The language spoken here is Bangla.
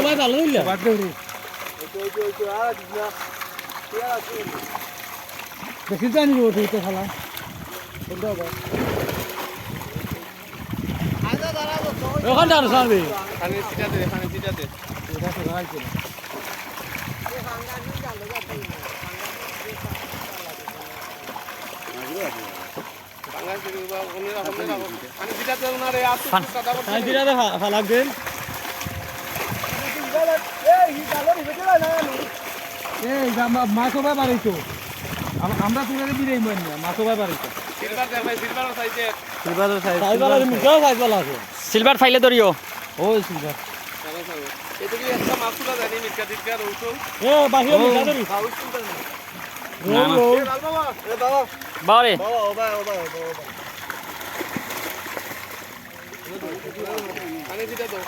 ভাই ভালো হইল বেশি জানি ওঠে খেলা ওখানটা আর সামনে খানে চিটাতে এটা তো রাখছে বাংলা থেকে বা অন্যরা খানে চিটাতে ওনারে আসু কথা বলতে খাই দিরা দে ফালাক দেন এই মাছ ভাই বাড়াইতো আমরা তুলে বিরাই মান না মাছ ভাই বাড়াইতো সিলভার দে ভাই সিলভার সাইজে সিলভারের সাইজওয়ালা মিটাও সাইজওয়ালা আছে সিলভার ফাইলে ধরিও ওই সিলভার এটা কি একটা মাছুলা জানি মিটকা দিকা রৌটো এ বাহির মিটা ধরি হাউস কোনটা না না এ লাল বাবা এ বাবা বারে বাবা ও বাবা খানে চিটা দাও